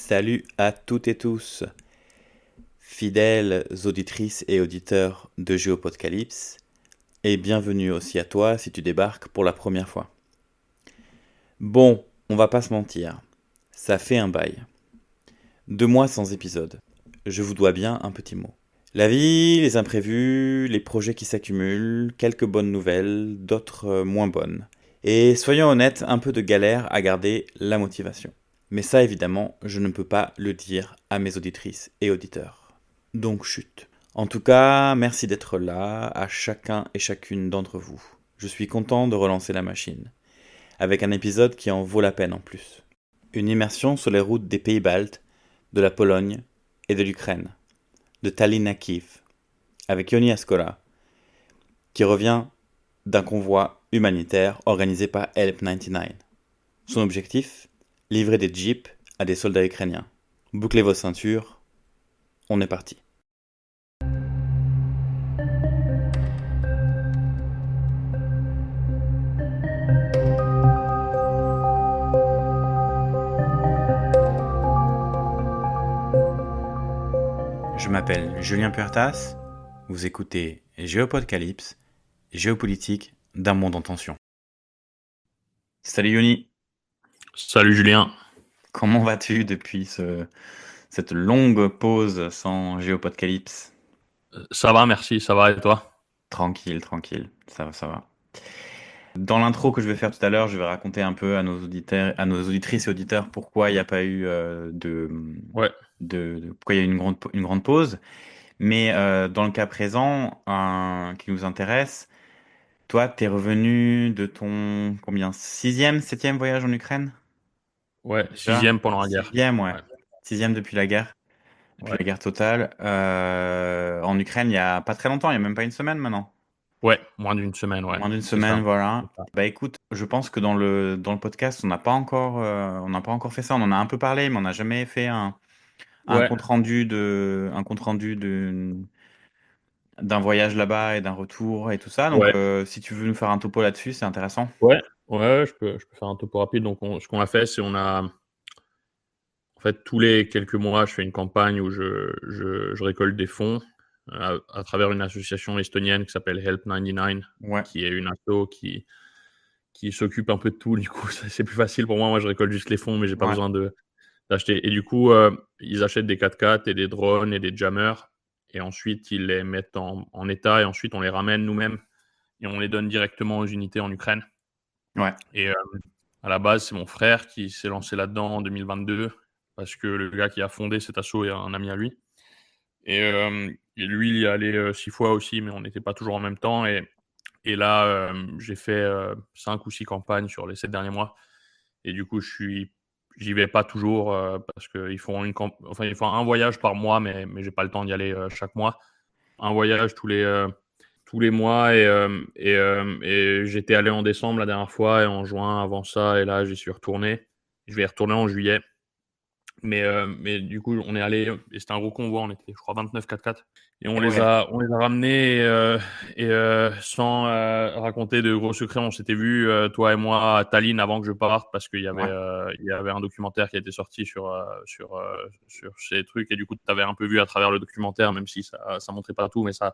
Salut à toutes et tous, fidèles auditrices et auditeurs de Géopocalypse, et bienvenue aussi à toi si tu débarques pour la première fois. Bon, on va pas se mentir, ça fait un bail. 2 mois sans épisode. Je vous dois bien un petit mot. La vie, les imprévus, les projets qui s'accumulent, quelques bonnes nouvelles, d'autres moins bonnes. Et soyons honnêtes, un peu de galère à garder la motivation. Mais ça, évidemment, je ne peux pas le dire à mes auditrices et auditeurs. Donc chut. En tout cas, merci d'être là, à chacun et chacune d'entre vous. Je suis content de relancer la machine, avec un épisode qui en vaut la peine en plus. Une immersion sur les routes des pays baltes, de la Pologne et de l'Ukraine, de Tallinn à Kiev, avec Yoni Ascola, qui revient d'un convoi humanitaire organisé par Help 99. Son objectif, livrer des jeeps à des soldats ukrainiens. Bouclez vos ceintures, on est parti. Je m'appelle Julien Puertas, vous écoutez Géopocalypse, géopolitique d'un monde en tension. Salut Yoni. Salut Julien. Comment vas-tu depuis cette longue pause sans Géopocalypse? Ça va, merci, ça va et toi? Tranquille, tranquille, ça va, ça va. Dans l'intro que je vais faire tout à l'heure, je vais raconter un peu à nos auditeurs, à nos auditrices et auditeurs pourquoi il n'y a pas eu Ouais, pourquoi il y a eu une grande pause. Mais dans le cas présent, qui nous intéresse, toi, t'es revenu de ton combien? Sixième, septième voyage en Ukraine? ouais, Déjà? sixième pendant la guerre. Sixième, ouais. Ouais, Sixième depuis ouais, la guerre totale. En Ukraine, il y a pas très longtemps, il y a même pas une semaine maintenant. ouais, moins d'une semaine, ouais, Moins d'une c'est semaine, ça. voilà. C'est ça. Bah écoute, je pense que dans le podcast, on n'a pas encore fait ça. On en a un peu parlé, mais on n'a jamais fait Ouais, un compte rendu d'un voyage là-bas et d'un retour et tout ça. Donc, ouais, si tu veux nous faire un topo là-dessus, c'est intéressant. ouais, ouais, je peux faire un topo rapide. Donc, ce qu'on a fait, c'est en fait, tous les quelques mois, je fais une campagne où je récolte des fonds à travers une association estonienne qui s'appelle Help 99, Ouais, qui est une asso qui s'occupe un peu de tout. Du coup, c'est plus facile pour moi. Moi, je récolte juste les fonds, mais j'ai pas ouais, besoin d'acheter. Et du coup, ils achètent des 4x4 et des drones et des jammers. Et ensuite, ils les mettent en état. Et ensuite, on les ramène nous-mêmes. Et on les donne directement aux unités en Ukraine. ouais, Et à la base, c'est mon frère qui s'est lancé là-dedans en 2022. Parce que le gars qui a fondé cet assaut est un ami à lui. Et lui, il y est allé 6 fois aussi, mais on n'était pas toujours en même temps. Et là, j'ai fait 5 ou 6 campagnes sur les 7 derniers mois. Et du coup, j'y vais pas toujours parce qu'ils font enfin, ils font un voyage par mois, mais j'ai pas le temps d'y aller chaque mois. Un voyage tous les mois et j'étais allé en décembre la dernière fois et en juin avant ça et là j'y suis retourné. Je vais y retourner en juillet. Mais du coup, on est allé et c'était un gros convoi. On était, je crois, 29 4x4 et et ouais, on les a ramenés sans raconter de gros secrets. On s'était vu toi et moi à Tallinn avant que je parte parce ouais, il y avait un documentaire qui a été sorti sur ces trucs et du coup tu avais un peu vu à travers le documentaire, même si ça montrait pas tout, mais ça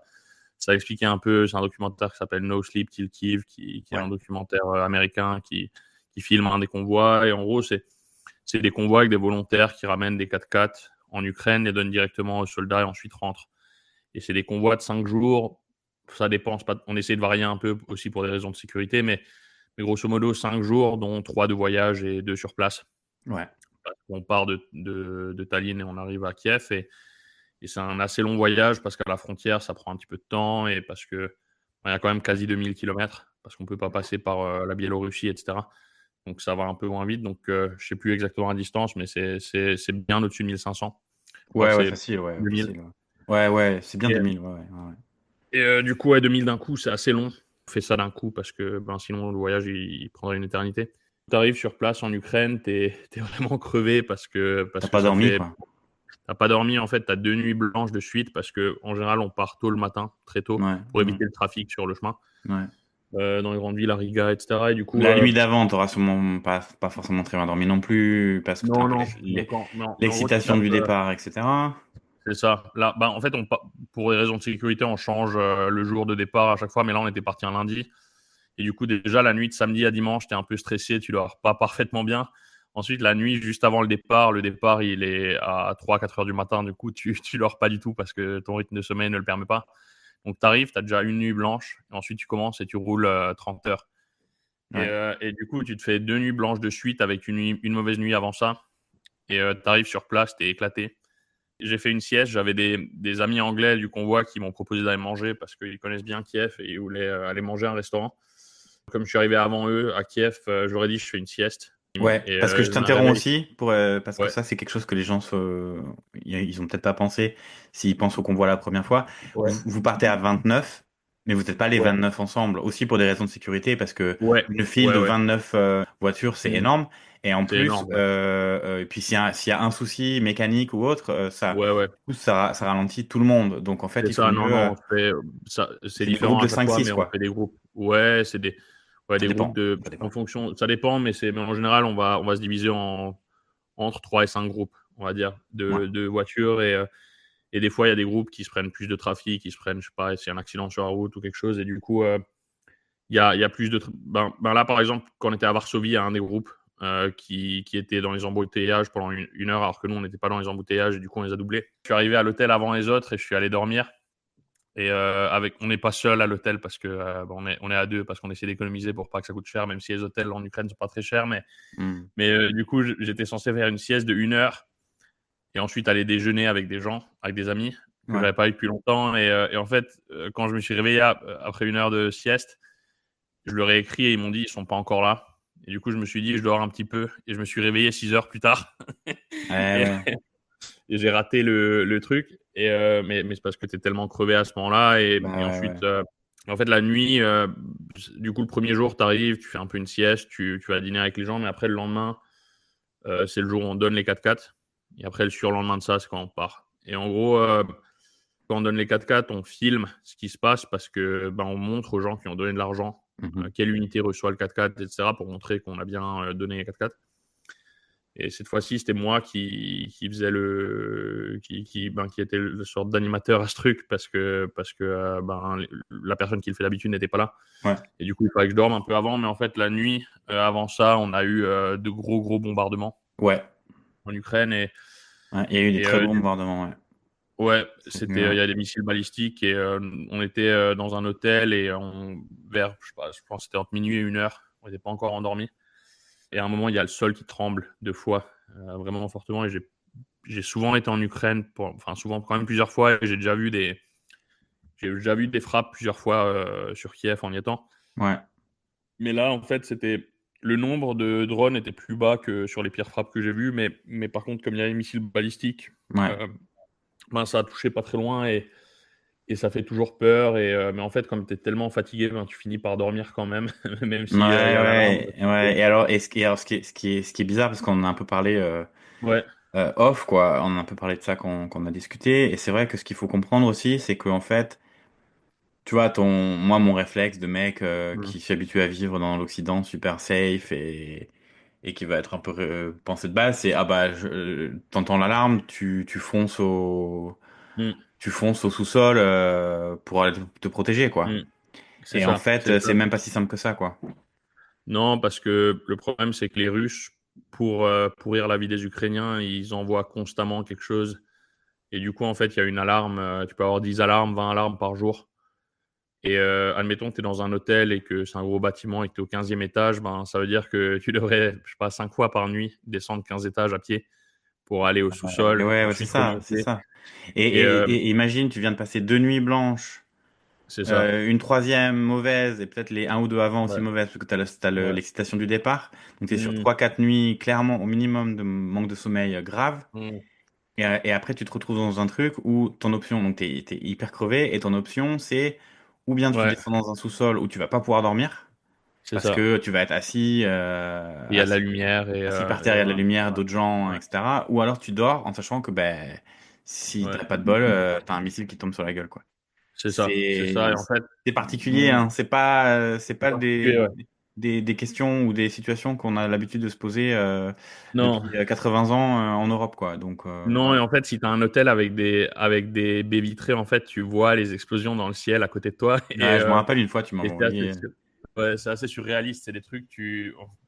expliquait un peu. C'est un documentaire qui s'appelle No Sleep Till Kiev, qui est ouais, un documentaire américain qui filme un des convois et en gros c'est des convois avec des volontaires qui ramènent des 4x4 en Ukraine, les donnent directement aux soldats et ensuite rentrent. Et c'est des convois de 5 jours. Ça dépend. On essaie de varier un peu aussi pour des raisons de sécurité, mais grosso modo 5 jours, dont 3 de voyage et 2 sur place. ouais, On part de Tallinn et on arrive à Kiev. Et c'est un assez long voyage parce qu'à la frontière, ça prend un petit peu de temps et parce que il y a quand même quasi 2000 kilomètres parce qu'on ne peut pas passer par la Biélorussie, etc. Donc ça va un peu moins vite. Donc je ne sais plus exactement la distance, mais c'est bien au-dessus de 1500. Je crois ouais, que ouais, c'est facile, ouais, 2000. facile. Ouais, ouais, ouais, c'est bien Et, 2000, ouais, ouais, ouais. du coup, ouais, 2000 d'un coup, c'est assez long. On fait ça d'un coup parce que sinon le voyage il prendrait une éternité. Tu arrives sur place en Ukraine, t'es vraiment crevé T'as parce que pas ça dormi, fait. quoi. T'as pas dormi en fait, t'as 2 nuits blanches de suite parce que en général on part tôt le matin, très tôt, Ouais, pour éviter le trafic sur le chemin. ouais, dans les grandes villes, à Riga, etc. Et du coup, La nuit d'avant, t'auras sûrement pas forcément très bien dormi non plus, parce que t'as un non, peu non. Donc, mais en gros, tu l'excitation tapes. du départ, etc. C'est ça. Là, en fait, pour des raisons de sécurité, on change le jour de départ à chaque fois. Mais là, on était parti un lundi. Et du coup, déjà, la nuit de samedi à dimanche, t'es un peu stressé, tu dors pas parfaitement bien. Ensuite, la nuit, juste avant le départ, il est à 3-4 heures du matin. Du coup, tu dors pas du tout parce que ton rythme de sommeil ne le permet pas. Donc, tu arrives, tu as déjà une nuit blanche. Et ensuite, tu commences et tu roules 30 heures. Ouais. Et du coup, tu te fais 2 nuits blanches de suite avec une mauvaise nuit avant ça. Et tu arrives sur place, tu es éclaté. J'ai fait une sieste, j'avais des amis anglais du convoi qui m'ont proposé d'aller manger parce qu'ils connaissent bien Kiev et ils voulaient aller manger à un restaurant. Comme je suis arrivé avant eux à Kiev, j'aurais dit je fais une sieste. Ouais, Et parce que je je me t'interromps réveille. aussi parce que Ouais, ça c'est quelque chose que les gens ils ont peut-être pas pensé s'ils pensent au convoi la première fois. ouais, Vous partez à 29, mais vous n'êtes pas les ouais, 29 ensemble, aussi pour des raisons de sécurité parce que ouais, une file ouais, de ouais. 29 voitures c'est Mm. énorme et en C'est plus énorme. Ouais, et puis s'il y a un souci mécanique ou autre ouais, ouais. du coup, ça ralentit tout le monde. Donc en fait C'est il vaut ça. Non, mieux non, on fait ça. C'est c'est des groupes différent de à chaque cinq fois, six mais on quoi. fait des groupes. Ouais, Ça des groupes dépend, de ça dépend. en fonction. Ça dépend, mais en général, on va se diviser entre 3 et 5 groupes, on va dire, Ouais. de voitures. Et des fois, il y a des groupes qui se prennent plus de trafic, qui se prennent, je sais pas, s'il y a un accident sur la route ou quelque chose. Et du coup, il y a plus de. Là, par exemple, quand on était à Varsovie, il y a un des groupes qui était dans les embouteillages pendant une heure, alors que nous, on n'était pas dans les embouteillages. Et du coup, on les a doublés. Je suis arrivé à l'hôtel avant les autres et je suis allé dormir. Et on n'est pas seul à l'hôtel parce que on est à deux parce qu'on essaie d'économiser pour pas que ça coûte cher, même si les hôtels en Ukraine sont pas très chers. Hmm. Mais du coup, j'étais censé faire une sieste de 1 heure et ensuite aller déjeuner avec des gens, avec des amis que Ouais. j'avais pas eu depuis longtemps. Et en fait, quand je me suis réveillé après 1 heure de sieste, je leur ai écrit et ils m'ont dit ils sont pas encore là. Et du coup, je me suis dit je dors un petit peu et je me suis réveillé 6 heures plus tard Ouais, et, ouais. et j'ai raté le truc. Mais c'est parce que tu es tellement crevé à ce moment-là. Bah Et ouais, ensuite, ouais. en fait, la nuit, du coup, le premier jour, tu arrives, tu fais un peu une sieste, tu vas dîner avec les gens, mais après, le lendemain, c'est le jour où on donne les 4x4. Et après, le surlendemain de ça, c'est quand on part. Et en gros, quand on donne les 4x4, on filme ce qui se passe parce que on montre aux gens qui ont donné de l'argent Mhm. quelle unité reçoit le 4x4, etc., pour montrer qu'on a bien donné les 4x4. Et cette fois-ci, c'était moi qui faisait qui était le sorte d'animateur à ce truc parce que la personne qui le fait d'habitude n'était pas là. Ouais. Et du coup, il fallait que je dorme un peu avant. Mais en fait, la nuit avant ça, on a eu de gros bombardements Ouais. en Ukraine. Ouais, il y a eu des Et très gros bombardements, ouais. ouais, il Souvenir. y a des missiles balistiques et on était dans un hôtel et vers, je sais pas, je pense que c'était entre minuit et 1 heure. On n'était pas encore endormis. Et à un moment, il y a le sol qui tremble 2 fois, vraiment fortement. Et j'ai souvent été en Ukraine, enfin souvent, quand même plusieurs fois. Et j'ai déjà vu des frappes plusieurs fois sur Kiev en y étant. Ouais. Mais là, en fait, le nombre de drones était plus bas que sur les pires frappes que j'ai vues. Mais par contre, comme il y a les missiles balistiques, Ouais. euh, ça a touché pas très loin et ça fait toujours peur. Mais en fait, comme tu es tellement fatigué, tu finis par dormir quand même, même Ouais, si il y a l'alarme. ouais, ouais. Et alors, ce qui est bizarre, parce qu'on en a un peu parlé Ouais. off, quoi, on a un peu parlé de ça qu'on a discuté, et c'est vrai que ce qu'il faut comprendre aussi, c'est qu'en fait, tu vois, moi, mon réflexe de mec Mm. qui s'est habitué à vivre dans l'Occident super safe et qui va être un peu pensé de base, c'est, ah bah, t'entends l'alarme, Mm. tu fonces au sous-sol pour aller te protéger, quoi. Mm. C'est Et en ça, fait, c'est ça. c'est même pas si simple que ça, quoi. Non, parce que le problème, c'est que les Russes, pour pourrir la vie des Ukrainiens, ils envoient constamment quelque chose. Et du coup, en fait, il y a une alarme. Tu peux avoir 10 alarmes, 20 alarmes par jour. Et admettons que tu es dans un hôtel et que c'est un gros bâtiment et que tu es au 15e étage, ça veut dire que tu devrais, je sais pas, 5 fois par nuit descendre 15 étages à pied pour aller au Ouais, sous-sol, ouais, c'est ensuite ça, c'est remonter. ça. Et Et imagine, tu viens de passer 2 nuits blanches, c'est ça. une troisième mauvaise, et peut-être les un ou deux avant aussi Ouais, mauvaises, parce que ouais. l'excitation du départ. Donc tu es sur Mm, 3 4 nuits, clairement, au minimum de manque de sommeil grave. mm. Et après, tu te retrouves dans un truc où ton option, donc t'es hyper crevé, et ton option, c'est ou bien tu Ouais, descends dans un sous-sol où tu vas pas pouvoir dormir, c'est parce ça. que tu vas être Il y a de la lumière assis par terre, et il y a de la voilà. lumière, d'autres gens, Ouais, etc. Ou alors tu dors en sachant que ben, si ouais. t'as pas de bol, t'as un missile qui tombe sur la gueule, quoi. C'est ça, c'est C'est ça. Et en fait, c'est particulier, mon- hein. C'est c'est pas particulier, ouais. des questions ou des situations qu'on a l'habitude de se poser Non, depuis 80 ans en Europe, quoi. Donc, non. voilà. Et en fait, si tu as un hôtel avec des baies vitrées, en fait, tu vois les explosions dans le ciel à côté de toi. Ouais, je me rappelle une fois, tu Et m'avais c'est assez, envoyé. ouais, c'est assez surréaliste. C'est des trucs,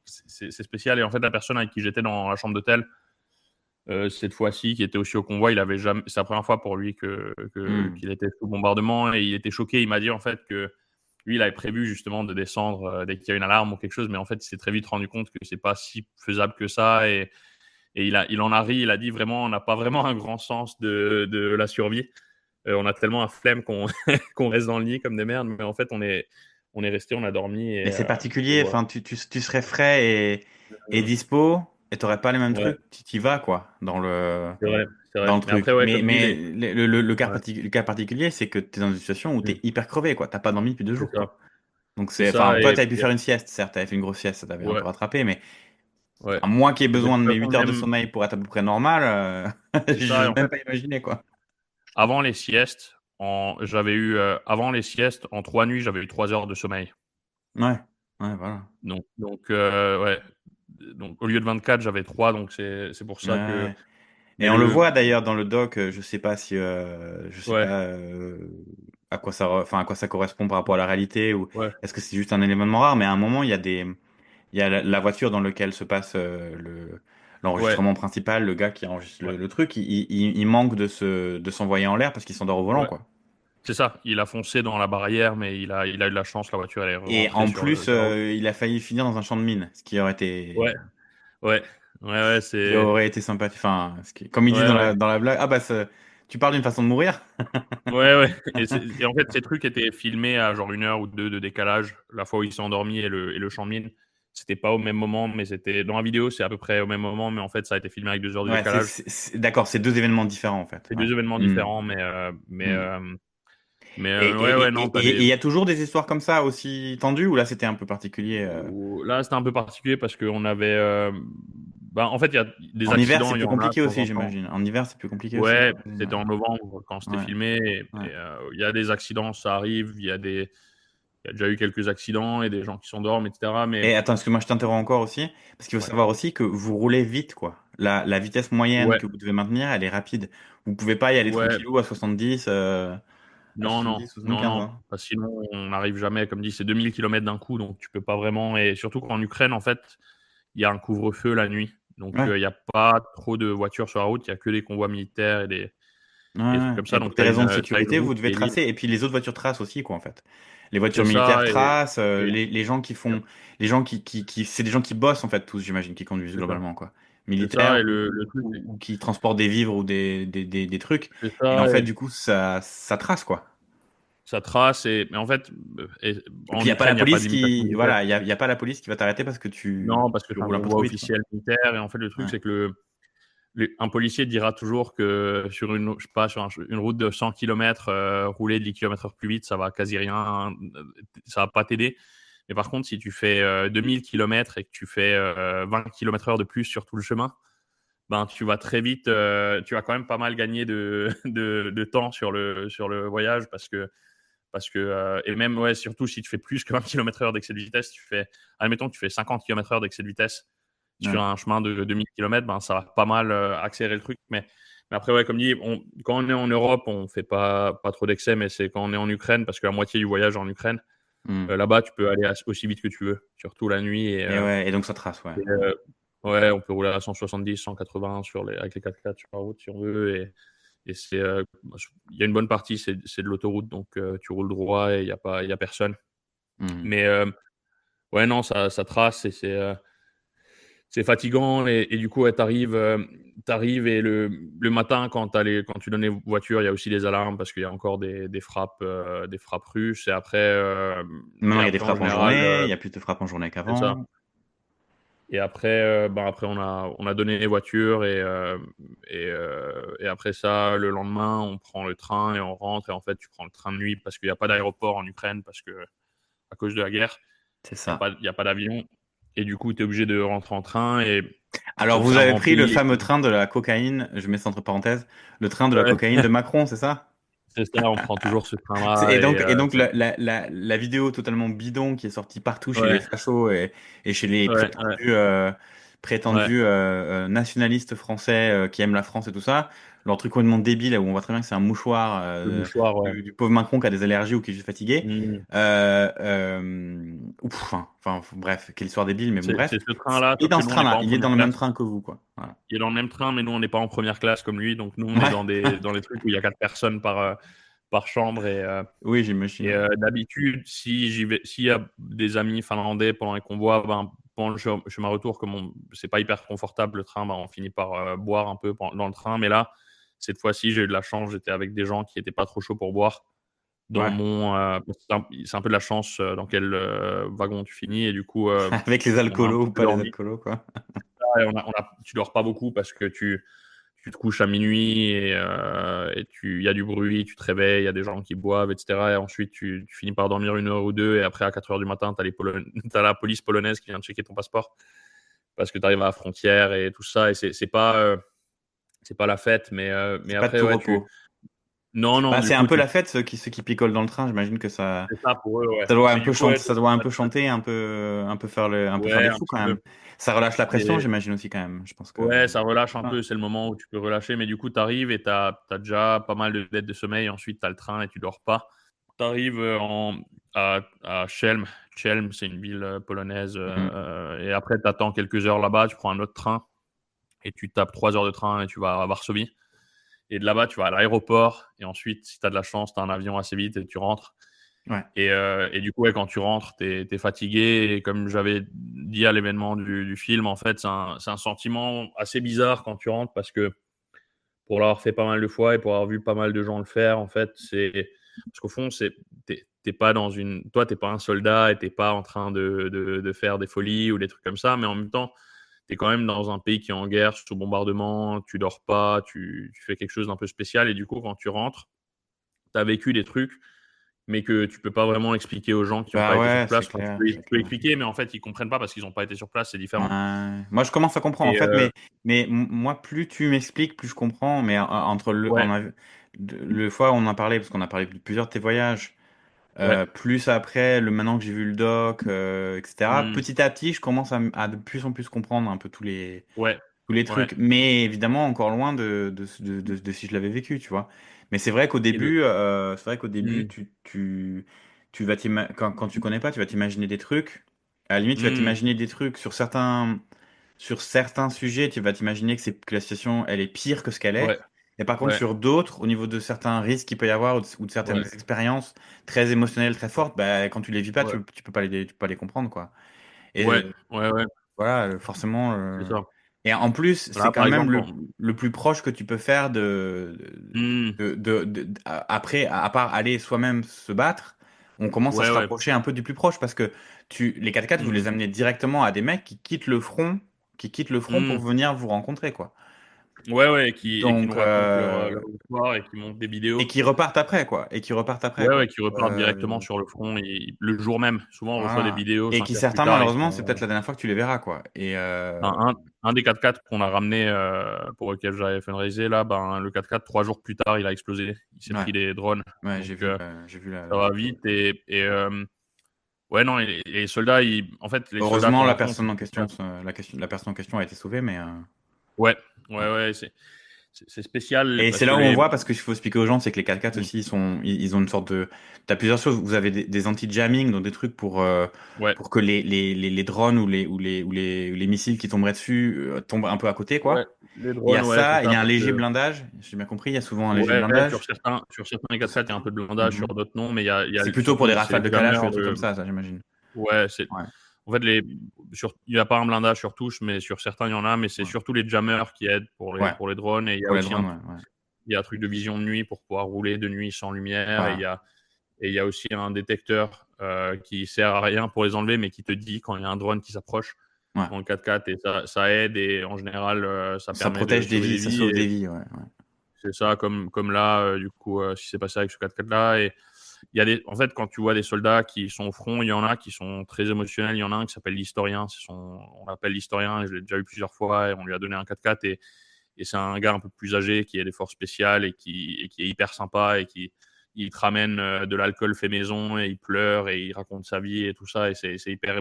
c'est spécial. Et en fait, la personne avec qui j'étais dans la chambre d'hôtel, cette fois-ci, qui était aussi au convoi, il avait jamais, c'est la première fois pour lui Hmm. qu'il était sous bombardement et il était choqué. Il m'a dit en fait que lui, il avait prévu justement de descendre dès qu'il y a une alarme ou quelque chose, mais en fait, il s'est très vite rendu compte que c'est pas si faisable que ça et il en a ri. Il a dit vraiment, on n'a pas vraiment un grand sens de la survie. On a tellement un flemme qu'on qu'on reste dans le lit comme des merdes, mais en fait, on est resté, on a dormi Mais c'est et particulier, voilà. enfin, tu serais frais et dispo, et t'aurais pas les mêmes Ouais, trucs, tu t'y vas, quoi, c'est vrai, c'est dans vrai. le Mais après, truc. ouais, comme dit, Mais ouais, le cas particulier, c'est que t'es dans une situation où t'es mm, hyper crevé, quoi. T'as pas dormi depuis deux c'est jours, ça, quoi. Donc c'est enfin, ça toi, t'avais pu et faire une sieste, certes, t'avais fait une grosse sieste, ça t'avait un peu ouais, rattrapé, mais ouais. enfin, moi qui ai Et de besoin toute de mes façon, 8 heures de même, sommeil pour être à peu près normal, c'est ça. Et je en même fait, pas imaginer, quoi. avant les siestes, avant les siestes, en 3 nuits, j'avais eu 3 heures de sommeil. Ouais, ouais, voilà. Ouais. Donc, au lieu de 24, j'avais 3. Donc, c'est pour Ouais, ça que. ouais. Mais Et on le voit d'ailleurs dans le doc, je sais pas si, je sais ouais, pas à quoi enfin à quoi ça correspond par rapport à la réalité ou ouais, est-ce que c'est juste un élément rare, mais à un moment il y a la voiture dans laquelle se passe ouais, l'enregistrement principal, le gars qui enregistre ouais, le truc, il manque de s'envoyer en l'air parce qu'il s'endort au volant, ouais. quoi. C'est ça. Il a foncé dans la barrière, mais il a eu de la chance. La voiture, elle est Et rentrée en sur plus, la route. il a failli finir dans un champ de mine, Ouais, ouais, ouais, ce qui aurait été sympathique. Enfin, comme il dit ouais, ouais. dans la blague, ah bah tu parles d'une façon de mourir? Ouais, ouais. Et en fait, ces trucs étaient filmés à genre 1 heure ou 2 de décalage. La fois où il s'est endormi et le champ de mine, c'était pas au même moment, mais c'était dans la vidéo, c'est à peu près au même moment, mais en fait, ça a été filmé avec 2 heures de Ouais, décalage. d'accord, c'est deux événements différents en fait. C'est Ouais. 2 événements Hmm, différents, hmm. ouais, ouais, non, t'as Et des. il y a toujours des histoires comme ça aussi tendues ou là c'était un peu particulier Là, c'était un peu particulier parce qu'on avait. Bah, en fait, il y a des En hiver, accidents, c'est il y plus en a de compliqué temps aussi, en temps. j'imagine. En hiver, c'est plus compliqué aussi. Ouais, c'était en novembre quand c'était Ouais, filmé. ouais. Il y a des accidents, ça arrive. Il y a déjà eu quelques accidents et des gens qui s'endorment, etc. Mais Et attends, parce que moi je t'interromps encore aussi, parce qu'il faut ouais, savoir aussi que vous roulez vite, quoi. La vitesse moyenne ouais, que vous devez maintenir, elle est rapide. Vous pouvez pas y aller ouais. tranquillou à 70, Non, non, 75, non, non. hein. Parce que sinon, on n'arrive jamais. Comme dit, c'est 2000 kilomètres d'un coup, donc tu peux pas vraiment. Et surtout qu'en Ukraine, en fait, il y a un couvre-feu la nuit. Donc, Ouais, il n'y a pas trop de voitures sur la route. Il y a que des convois militaires ouais, et des trucs ouais. comme Et ça. pour Donc, des raisons de t'as une sécurité, vous route qui devez est libre. tracer. Et puis les autres voitures tracent aussi, quoi, en fait. Les voitures C'est militaires ça. tracent, Et- les gens qui font, les gens c'est des gens qui bossent, en fait, tous, j'imagine, qui conduisent c'est ça. globalement, quoi. C'est Militaires ça. Et le truc, ou qui transportent des vivres ou des trucs. c'est Et en ça. fait, du coup, ça trace, quoi. Ça trace. Mais en fait, Et puis en après la Ukraine, il n'y a pas police d'imitation qui, militaire. voilà, il y a pas la police qui va t'arrêter parce que Non, parce que tu c'est un roules un peu convoi trop vite, quoi. officiel militaire. Et en fait, le truc, Ouais, c'est que un policier dira toujours que sur je sais pas, sur une route de 100 km, rouler 10 km/h plus vite, ça va quasi rien, ça va pas t'aider. Mais par contre, si tu fais 2000 km et que tu fais 20 km/h de plus sur tout le chemin, ben, tu vas très vite, tu vas quand même pas mal gagner de temps sur le voyage et même, ouais, surtout si tu fais plus que 20 km/h d'excès de vitesse, admettons que tu fais 50 km/h d'excès de vitesse sur ouais. un chemin de 2000 km, ben, ça va pas mal accélérer le truc. Mais après, ouais, comme dit, quand on est en Europe, on fait pas trop d'excès, mais c'est quand on est en Ukraine, parce que la moitié du voyage est en Ukraine. Hmm. Là-bas, tu peux aller aussi vite que tu veux, surtout la nuit. Et ouais, et donc ça trace, ouais. Et, ouais, on peut rouler à 170, 180 avec les 4x4 sur la route si on veut. Et il y a une bonne partie, c'est de l'autoroute, donc tu roules droit et il y a personne. Hmm. Mais ouais, non, ça trace et c'est fatigant et du coup, ouais, t'arrives et le matin quand tu donnes les voitures, il y a aussi des alarmes parce qu'il y a encore des frappes russes Maintenant, et il y a des après en frappes en général, journée, il y a plus de frappes en journée c'est ça. qu'avant. Et après, après on a donné les voitures et après ça, le lendemain, on prend le train et on rentre et en fait, tu prends le train de nuit parce qu'il n'y a pas d'aéroport en Ukraine parce que à cause de la guerre, C'est ça. il y a pas d'avion et du coup, tu es obligé de rentrer en train et Alors, le vous train avez pris le rempli. fameux train de la cocaïne, je mets ça entre parenthèses, le train de la Ouais, cocaïne de Macron, c'est ça? C'est ça, on prend toujours ce train-là. Et donc la vidéo totalement bidon qui est sortie partout chez les Ouais, fachos et chez les ouais, ouais, ouais, prétendus nationalistes français qui aiment la France et tout ça, leur truc complètement débile où on voit très bien que c'est un mouchoir le mouchoir, ouais. du pauvre Macron qui a des allergies ou qui est juste fatigué. Mm. Bref, quelle histoire débile, mais bon, C'est bref. ce train-là, Il est sauf dans que ce nous, on n'est pas train-là, en il est dans première le même classe. train que vous, quoi. Voilà. Il est dans le même train, mais nous, on n'est pas en première classe comme lui. Donc, nous, on est Ouais. dans les trucs où il y a 4 personnes par chambre. Oui, j'imagine. Ouais. D'habitude, si j'y vais, s'il y a des amis finlandais pendant les convois, ben, pendant le chemin retour, comme c'est pas hyper confortable le train, ben, on finit par boire un peu dans le train. Mais là, cette fois-ci, j'ai eu de la chance. J'étais avec des gens qui étaient pas trop chauds pour boire. Ouais. C'est un peu de la chance dans quel wagon tu finis. Et du coup, Avec les on a un alcoolos petit ou peu pas les dormi. alcoolos, quoi. Et tu dors pas beaucoup parce que tu te couches à minuit et il y a du bruit, tu te réveilles, il y a des gens qui boivent, etc. Et ensuite, tu finis par dormir 1 heure ou deux. Et après, à 4 heures du matin, t'as la police polonaise qui vient checker ton passeport parce que tu arrives à la frontière et tout ça. Et c'est pas la fête, mais C'est pas de après, tout ouais, repos. non, non, Bah, du c'est un coup, peu la fête, ceux qui picolent dans le train. J'imagine que c'est ça pour eux, ouais. ça doit un Mais peu du coup, chanter, ouais, ça doit un peu chanter, un peu faire ouais, les un fous quand petit peu. même. Ça relâche la pression, Mais j'imagine aussi quand même. Je pense que. ouais, ça relâche un Ah, peu. C'est le moment où tu peux relâcher. Mais du coup, tu arrives et tu as déjà pas mal de dettes de sommeil. Ensuite, tu as le train et tu dors pas. Tu arrives à Chelm. Chelm, c'est une ville polonaise. mhm. Et après, tu attends quelques heures là-bas. Tu prends un autre train et tu tapes 3 heures de train et tu vas à Varsovie. Et de là-bas, tu vas à l'aéroport. Et ensuite, si tu as de la chance, tu as un avion assez vite et tu rentres. Ouais. Et du coup, ouais, quand tu rentres, tu es fatigué. Et comme j'avais dit à l'événement du film, en fait, c'est un sentiment assez bizarre quand tu rentres parce que pour l'avoir fait pas mal de fois et pour avoir vu pas mal de gens le faire, en fait, c'est parce qu'au fond, t'es pas dans une, toi, t'es pas un soldat et t'es pas en train de faire des folies ou des trucs comme ça, mais en même temps, t'es quand même dans un pays qui est en guerre, sous bombardement, tu dors pas, tu fais quelque chose d'un peu spécial et du coup, quand tu rentres, t'as vécu des trucs mais que tu peux pas vraiment expliquer aux gens qui n'ont Bah pas été sur ouais, c'est place. Enfin, clair, tu c'est peux clair. expliquer, mais en fait, ils comprennent pas parce qu'ils n'ont pas été sur place, c'est différent. Moi, je commence à comprendre en Et fait, mais moi, plus tu m'expliques, plus je comprends. Mais entre ouais, le fois où on en a parlé, parce qu'on a parlé de plusieurs de tes voyages. ouais, Plus après, maintenant que j'ai vu le doc, etc., hmm, petit à petit, je commence à de plus en plus comprendre un peu ouais, tous les ouais. trucs. Mais évidemment, encore loin de si je l'avais vécu, tu vois. Mais Et de, c'est vrai qu'au début, hmm, tu vas quand tu connais pas, tu vas t'imaginer des trucs. À la limite, tu vas hmm, t'imaginer des trucs sur certains sujets, tu vas t'imaginer que la situation, elle est pire que ce qu'elle est. ouais, Et par contre, ouais, sur d'autres, au niveau de certains risques qu'il peut y avoir ou de certaines ouais, expériences très émotionnelles, très fortes, bah, quand tu les vis pas, ouais, tu peux pas les comprendre, quoi. ouais, Et ouais, ouais, voilà, forcément. c'est ça. Et en plus, c'est Là, quand par même exemple, le plus proche que tu peux faire hmm, après, à part aller soi-même se battre, on commence à ouais, se ouais, rapprocher un peu du plus proche parce que les 4x4, vous hmm, les amenez directement à des mecs qui quittent le front pour hmm. venir vous rencontrer, quoi. Ouais, ouais, et qui nous Donc, racontent leur histoire et qui montent des et vidéos. qui repartent après, quoi. Et qui repartent après, Ouais, quoi. ouais, qui repartent directement sur le front le jour même. Souvent, on reçoit des Voilà. vidéos Et 5 qui heures plus certains, tard, ils malheureusement, c'est peut-être sont la dernière fois que tu les verras, quoi. un des 4x4 qu'on a ramené pour lequel j'avais fundraisé, là, ben, le 4x4, 3 jours plus tard, il a explosé. Il s'est Ouais, pris des drones. ouais, Donc, j'ai vu ça la va photo. vite. Ouais, non, et les soldats, en fait, les soldats Heureusement, qu'on la rencontre, personne en question, la personne en question a été sauvée, mais ouais, ouais. ouais, ouais, c'est spécial Et parce c'est que là où on voit, parce qu'il faut expliquer aux gens, c'est que les 4x4 Mm. aussi, ils ont une sorte de. T'as plusieurs choses. Vous avez des anti-jamming, donc des trucs Ouais, pour que les drones ou les missiles qui tomberaient dessus tombent un peu à côté, ouais, quoi. les Il y a drones, ouais, c'est ça, il y ça, a un parce léger que blindage. J'ai bien compris, il y a souvent un léger ouais, blindage sur certains sur 4x4, il y a un certains. peu de blindage, sur Mhm. d'autres non, mais il y a C'est plutôt pour des surtout, c'est rafales les de Kalash ou des jammers trucs comme ça, j'imagine. ouais, Ouais, en fait, il n'y a pas un blindage sur tous, mais sur certains, il y en a, mais c'est ouais, surtout les jammers qui aident ouais. pour les drones. Et il y a Pour les aussi drones, ouais, ouais. il y a un truc de vision de nuit pour pouvoir rouler de nuit sans lumière. Voilà. Et il y a aussi un détecteur qui sert à rien pour les enlever, mais qui te dit quand il y a un drone qui s'approche Ouais. dans le 4x4. Et ça aide. Et en général, ça Ça permet de protège des sauver vies, des ça vies. sauve Et des vies, ouais, ouais. c'est ça, comme là, du coup, ce qui s'est passé avec ce 4x4-là. Et en fait, quand tu vois des soldats qui sont au front, il y en a qui sont très émotionnels. Il y en a un qui s'appelle l'historien. On l'appelle l'historien. Je l'ai déjà eu plusieurs fois et on lui a donné un 4x4. Et c'est un gars un peu plus âgé qui a des forces spéciales et qui est hyper sympa et qui il te ramène de l'alcool fait maison et il pleure et il raconte sa vie et tout ça. Et c'est hyper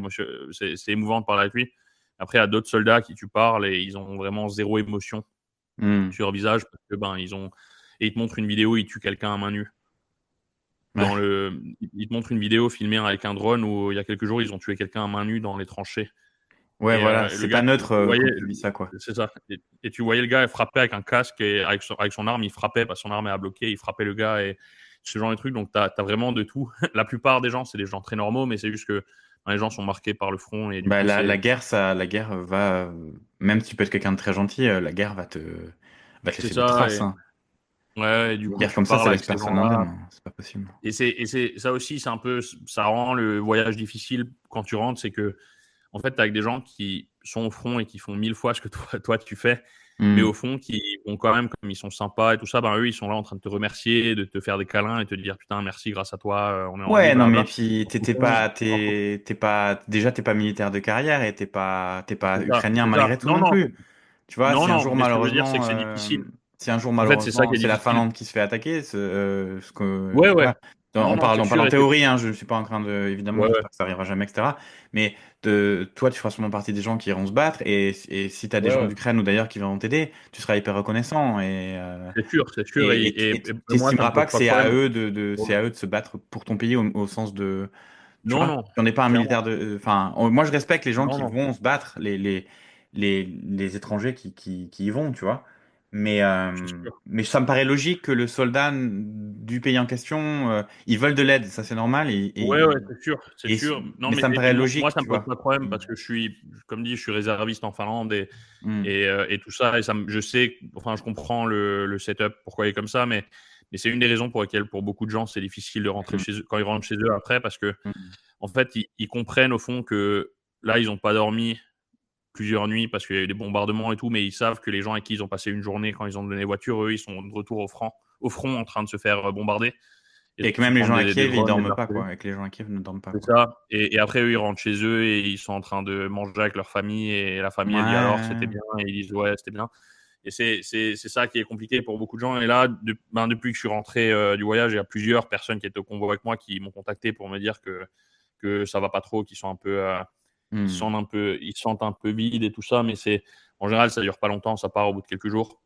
c'est émouvant de parler avec lui. Après, il y a d'autres soldats qui tu parles et ils ont vraiment zéro émotion sur leur visage parce que et ils te montrent une vidéo, ils tuent quelqu'un à main nue. Ils te montrent une vidéo filmée avec un drone où il y a quelques jours, ils ont tué quelqu'un à main nue dans les tranchées. Ouais, Et voilà, le c'est gars, pas neutre tu voyais, quand tu vis ça, quoi. c'est ça. Et tu voyais le gars frapper avec un casque et avec son arme, il frappait parce que son arme est à bloquer, il frappait le gars et ce genre de trucs. Donc, tu as vraiment de tout. La plupart des gens, c'est des gens très normaux, mais c'est juste que les gens sont marqués par le front et du Bah, coup, la c'est guerre, la guerre va, même si tu peux être quelqu'un de très gentil, la guerre va te laisser des ça. traces, hein. Et du Une coup, guerre tu comme ça parles avec laisse ces personne gens-là. indemne, hein. C'est pas possible. Et ça aussi, c'est un peu, ça rend le voyage difficile quand tu rentres. C'est que, en fait, tu avec des gens qui sont au front et qui font 1000 fois ce que toi tu fais, mais au fond, qui ont quand même, comme ils sont sympas et tout ça, ben eux, ils sont là en train de te remercier, de te faire des câlins et te dire putain, merci, grâce à toi, on est en vie, Ouais, non, mais blablabla. puis Au fond, déjà, t'es pas militaire de carrière et t'es pas c'est ça, ukrainien c'est ça. malgré tout non plus. Tu vois, Non, non, mais ce que je veux dire, c'est que c'est difficile. si un jour En fait, c'est ça qui est malheureusement c'est la difficile. Finlande qui se fait attaquer, Ouais, ouais. voilà. Non, non, c'est On parle sûr. en théorie, hein, je ne suis pas en train de, évidemment, Ouais, ouais, j'espère que ça arrivera jamais, etc. Mais toi, tu feras sûrement partie des gens qui iront se battre et si tu as des ouais, gens ouais. d'Ukraine ou d'ailleurs qui vont t'aider, tu seras hyper reconnaissant C'est sûr, c'est sûr. et Moi, ça me t'estimeras pas pose que pas de c'est à problème. eux c'est à eux de se battre pour ton pays au sens de, tu Non, vois, non, on n'est pas un clairement. militaire de. Enfin, moi, je respecte les gens Non, qui non. vont se battre, les étrangers qui y vont, tu vois. C'est sûr. Mais ça me paraît logique que le soldat du pays en question, ils veulent de l'aide, ça c'est normal. Ouais, ouais, c'est sûr, c'est Et- sûr. Non, mais ça me paraît moi, logique, ça me tu pose vois. pas de problème Mm. parce que comme dit, je suis réserviste en Finlande Mm. et tout ça. Et je sais, enfin, je comprends le setup, pourquoi il est comme ça, mais c'est une des raisons pour lesquelles, pour beaucoup de gens, c'est difficile de rentrer Mm. chez eux, quand ils rentrent chez eux après, parce que, Mm. en fait, ils comprennent au fond que là, ils n'ont pas dormi plusieurs nuits parce qu'il y a eu des bombardements et tout, mais ils savent que les gens avec qui ils ont passé une journée quand ils ont donné les voitures, eux, ils sont de retour au front en train de se faire bombarder et de Et que se même les gens prendre à des Kiev, ils drones et de dorment pas, l'artillerie. quoi. Et que les gens à Kiev ne dorment pas, C'est quoi. ça. Et après, eux, ils rentrent chez eux et ils sont en train de manger avec leur famille. Et la famille, elle dit alors, c'était Ouais. bien. Et ils disent ouais, c'était bien. Et c'est ça qui est compliqué pour beaucoup de gens. Et là, depuis que je suis rentré du voyage, il y a plusieurs personnes qui étaient au convoi avec moi qui m'ont contacté pour me dire que ça va pas trop, qu'ils sont un peu, Mm. ils se sentent un peu vides et tout ça. Mais en général, ça dure pas longtemps, ça part au bout de quelques jours.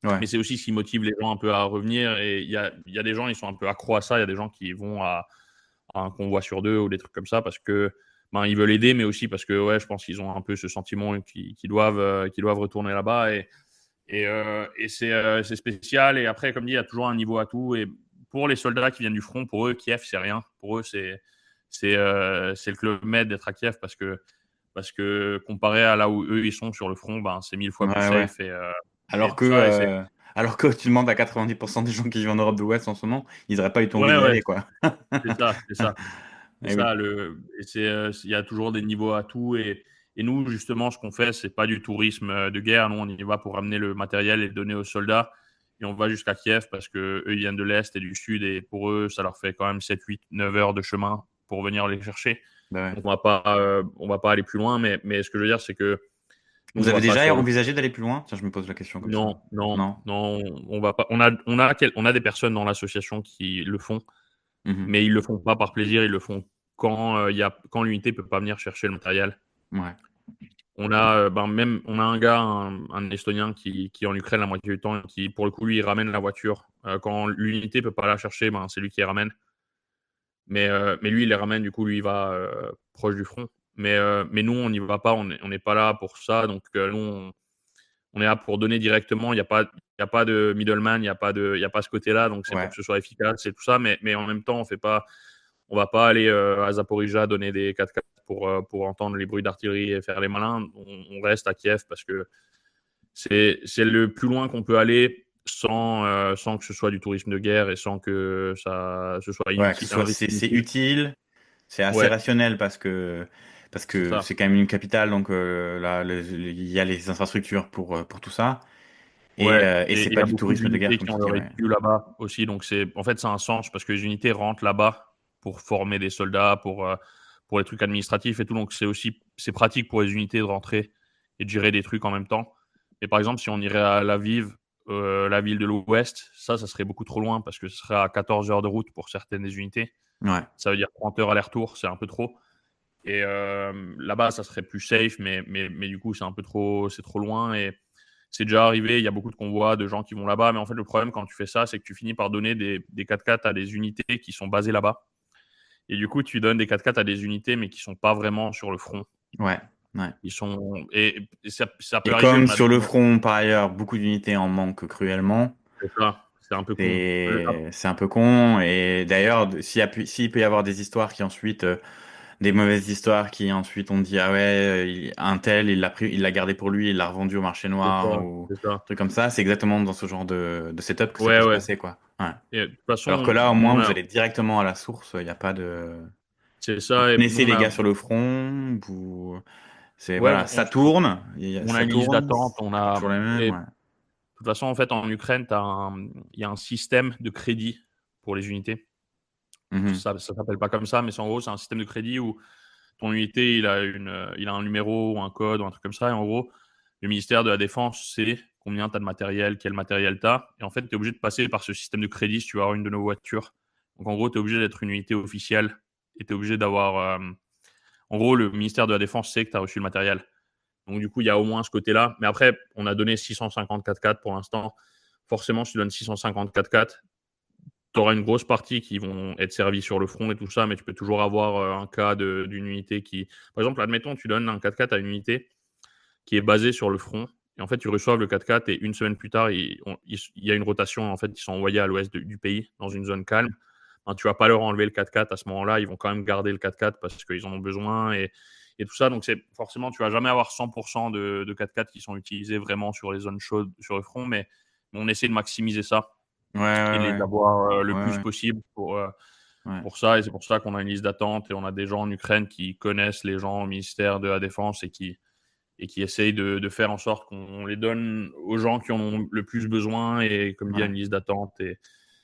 Ouais. Mais c'est aussi ce qui motive les gens un peu à revenir. Et il y a des gens, ils sont un peu accros à ça. Il y a des gens qui vont à un convoi sur deux ou des trucs comme ça parce que ils veulent aider, mais aussi parce que ouais, je pense qu'ils ont un peu ce sentiment qu'ils doivent retourner là-bas et c'est spécial. Et après, comme dit, il y a toujours un niveau à tout. Et pour les soldats qui viennent du front, pour eux, Kiev, c'est rien. Pour eux, c'est le Club Med d'être à Kiev parce que comparé à là où eux ils sont sur le front, c'est 1000 fois plus Ouais, ouais. safe et Alors tout que, ça. Et euh, alors que tu demandes à 90% des gens qui vivent en Europe de l'Ouest en ce moment, ils n'auraient pas eu envie ouais, d'y ouais, aller, quoi. c'est ça, c'est ça. C'est Eh oui. ça, il y a toujours des niveaux à tout. Et nous, justement, ce qu'on fait, c'est pas du tourisme de guerre. Nous, on y va pour ramener le matériel et le donner aux soldats. Et on va jusqu'à Kiev parce que eux, ils viennent de l'Est et du Sud. Et pour eux, ça leur fait quand même 7, 8, 9 heures de chemin pour venir les chercher. Bah ouais. Donc, on va pas aller plus loin. Mais ce que je veux dire, c'est que nous, Vous on avez va pas déjà sur le. envisagé d'aller plus loin? Tiens, je me pose la question comme ça. Non, non, Non? non, on va pas. On a des personnes dans l'association qui le font, Mhm. mais ils le font pas par plaisir. Ils le font quand l'unité peut pas venir chercher le matériel. Ouais. On a un gars, un Estonien qui est en Ukraine la moitié du temps, et qui pour le coup lui il ramène la voiture. Quand l'unité peut pas la chercher, c'est lui qui les ramène. Mais lui il les ramène, du coup lui il va proche du front. Mais nous on n'y va pas, on n'est pas là pour ça. Donc nous on est là pour donner directement. Il y a pas de middleman, il y a pas ce côté-là. Donc c'est pour Ouais. que ce soit efficace et tout ça. Mais en même temps on va pas aller à Zaporizhzhia donner des 4x4 pour entendre les bruits d'artillerie et faire les malins. On reste à Kiev parce que c'est le plus loin qu'on peut aller sans que ce soit du tourisme de guerre et sans que ça ce soit Ouais, que ce inutile, un soit, risque c'est inutile. utile, c'est assez Ouais, rationnel parce c'est que ça. c'est quand même une capitale, donc là, il y a les infrastructures pour tout ça. Ouais, Et et c'est il y pas a du beaucoup tourisme de guerre, d'unités comme qui tu ont dis, leur ouais. écu là-bas aussi. Donc ça a un sens parce que les unités rentrent là-bas pour former des soldats, pour les trucs administratifs et tout. Donc c'est pratique pour les unités de rentrer et de gérer des trucs en même temps. Mais par exemple, si on irait à Lviv, la ville de l'Ouest, ça serait beaucoup trop loin parce que ce serait à 14 heures de route pour certaines des unités. Ouais. Ça veut dire 30 heures aller-retour, c'est un peu trop. Et là-bas, ça serait plus safe, mais du coup, c'est trop loin. Et c'est déjà arrivé, il y a beaucoup de convois de gens qui vont là-bas. Mais en fait, le problème quand tu fais ça, c'est que tu finis par donner des 4x4 à des unités qui sont basées là-bas. Et du coup, tu donnes des 4x4 à des unités, mais qui sont pas vraiment sur le front. Ouais. Ouais. Ils sont et ça peut Et arriver. comme On a sur le front, par ailleurs, beaucoup d'unités en manquent cruellement, c'est ça, c'est un peu con. c'est un peu con. Et d'ailleurs, s'il peut y avoir des histoires qui ensuite, des mauvaises histoires qui ensuite on dit ah ouais, un tel, il l'a gardé pour lui, il l'a revendu au marché C'est noir ça, ou c'est ça. truc comme ça, c'est exactement dans ce genre de setup que ça peut Ouais, se ouais. passer, quoi. Ouais. Et de toute Alors que façon, là, au nous moins, on vous a allez directement à la source, il n'y a pas de. c'est Vous ça et nous connaissez on les a gars sur le front, ouais, voilà, ça tourne, on a ça une liste tourne, d'attente, on c'est pas a toujours les mêmes, et de ouais. toute façon, en fait, en Ukraine, il y a un système de crédit pour les unités. Mhm. Ça s'appelle pas comme ça, mais c'est en gros, c'est un système de crédit où ton unité, il a un numéro ou un code ou un truc comme ça. Et en gros, le ministère de la Défense sait combien tu as de matériel, quel matériel tu as. Et en fait, tu es obligé de passer par ce système de crédit si tu veux avoir une de nos voitures. Donc, en gros, tu es obligé d'être une unité officielle et tu es obligé d'avoir. En gros, le ministère de la Défense sait que tu as reçu le matériel. Donc, du coup, il y a au moins ce côté-là. Mais après, on a donné 650 4x4 pour l'instant. Forcément, si tu donnes 650 4x4, tu auras une grosse partie qui vont être servies sur le front et tout ça, mais tu peux toujours avoir un cas d'une unité qui. Par exemple, admettons, tu donnes un 4x4 à une unité qui est basée sur le front, et en fait, ils reçoivent le 4x4 et une semaine plus tard, il y a une rotation, en fait, ils sont envoyés à l'ouest du pays, dans une zone calme. Enfin, tu vas pas leur enlever le 4x4 à ce moment-là, ils vont quand même garder le 4x4 parce qu'ils en ont besoin et tout ça. Donc, forcément, tu vas jamais avoir 100% de 4x4 qui sont utilisés vraiment sur les zones chaudes, sur le front, mais on essaie de maximiser ça Ouais, et de ouais, les ouais, avoir le ouais, plus ouais, possible ouais. pour ça. Et c'est pour ça qu'on a une liste d'attente et on a des gens en Ukraine qui connaissent les gens au ministère de la Défense et qui essayent de faire en sorte qu'on les donne aux gens qui en ont le plus besoin. Et comme dit, il y a Ouais. une liste d'attente Et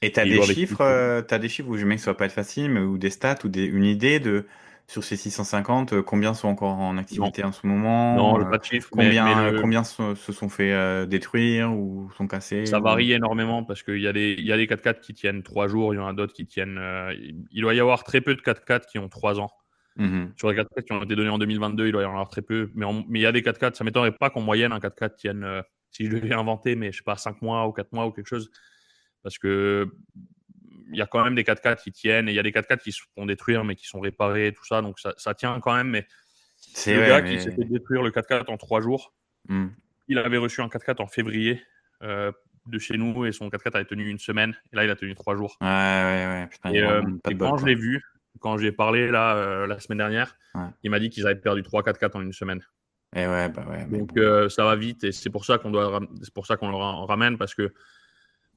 ils doivent être tous. t'as des chiffres où je mets que ça va pas être facile, mais ou des stats ou une idée de sur ces 650, combien sont encore en Non, activité en ce non, moment, j'ai pas de chiffre, mais combien se sont fait détruire ou sont cassés ça ou. varie énormément parce qu'il y a des 4x4 qui tiennent 3 jours, il y en a d'autres qui tiennent. Il doit y avoir très peu de 4x4 qui ont 3 ans. Mhm. Sur les 4x4 qui ont été donnés en 2022, il doit y en avoir très peu. Mais il y a des 4x4, ça m'étonnerait pas qu'en moyenne, un 4x4 tienne, si je devais inventer, mais je sais pas, 5 mois ou 4 mois ou quelque chose. Parce que il y a quand même des 4x4 qui tiennent et il y a des 4x4 qui se font détruire mais qui sont réparés et tout ça. Donc ça tient quand même. Mais C'est le ouais, gars qui s'est fait mais. détruire le 4x4 en 3 jours, Mhm. il avait reçu un 4x4 en février de chez nous et son 4x4 a tenu une semaine. Et là, il a tenu 3 jours. Ouais, ouais, ouais, putain, il y a vraiment pas de Et bol, quand je l'ai quoi. vu, quand j'ai parlé là la semaine dernière, Ouais. il m'a dit qu'ils avaient perdu 3 4x4 en une semaine. Et ouais, bah ouais, mais Donc bon. ça va vite et c'est pour ça qu'on leur en ramène parce que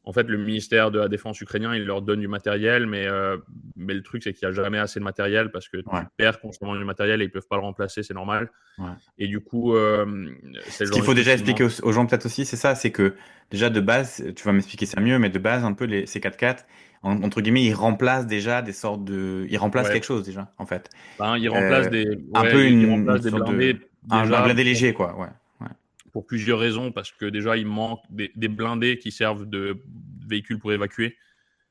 en fait le ministère de la Défense ukrainien il leur donne du matériel mais le truc c'est qu'il n'y a jamais assez de matériel parce que Ouais, tu perds constamment du matériel et ils peuvent pas le remplacer, c'est normal. ouais. Et du coup c'est le Ce genre qu'il de faut truc déjà qui expliquer manque. aux gens peut-être aussi, c'est ça, c'est que déjà de base, tu vas m'expliquer ça mieux, mais de base, un peu ces 4x4, entre guillemets, ils remplacent déjà des sortes de. Ils remplacent Ouais. quelque chose déjà, en fait. Ben, Euh, un peu ils une remplacent des sorte de. blindés Un déjà blindé léger, quoi, ouais. Ouais. pour plusieurs raisons parce que déjà il manque des blindés qui servent de véhicules pour évacuer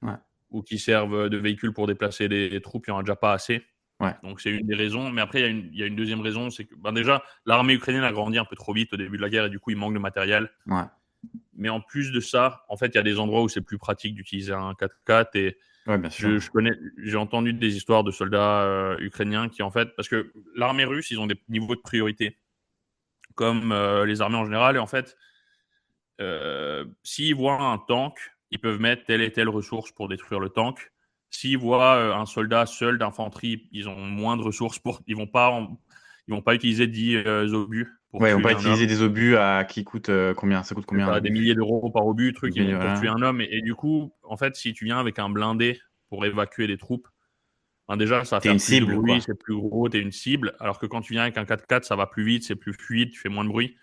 Ouais. ou qui servent de véhicules pour déplacer des troupes, il n'y en a déjà pas assez. Ouais. Donc c'est une des raisons. Mais après, il y a une deuxième raison, c'est que ben déjà, l'armée ukrainienne a grandi un peu trop vite au début de la guerre et du coup, il manque de matériel. Ouais. Mais en plus de ça, en fait, il y a des endroits où c'est plus pratique d'utiliser un 4x4 et Ouais, bien sûr. j'ai entendu des histoires de soldats ukrainiens qui, en fait, parce que l'armée russe, ils ont des niveaux de priorité, comme les armées en général. Et en fait, s'ils voient un tank, ils peuvent mettre telle et telle ressource pour détruire le tank. S'ils voient un soldat seul d'infanterie, ils ont moins de ressources ils vont pas utiliser 10 obus pour Ouais, on tuer va un homme. utiliser des obus qui coûtent combien? Ça coûte C'est combien un ça, des obus? milliers d'euros par obus, truc, ils vont pour tuer Voilà. un homme. Et du coup, en fait, si tu viens avec un blindé pour évacuer des troupes, ben déjà, ça va T'es une faire plus de cible, bruit, quoi. c'est plus gros, t'es une cible. Alors que quand tu viens avec un 4x4, ça va plus vite, c'est plus fluide, tu fais moins de bruit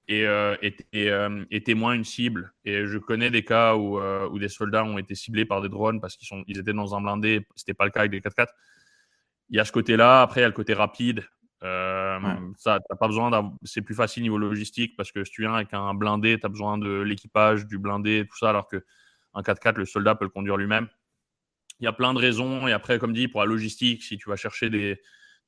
et témoin une cible. Et je connais des cas où des soldats ont été ciblés par des drones parce ils étaient dans un blindé. C'était pas le cas avec des 4x4. Il y a ce côté-là. Après, il y a le côté rapide. Ouais. Ça, t'as pas besoin c'est plus facile niveau logistique parce que si tu viens avec un blindé, tu as besoin de l'équipage, du blindé, tout ça, alors que un 4x4, le soldat peut le conduire lui-même. Il y a plein de raisons. Et après, comme dit, pour la logistique, si tu vas chercher du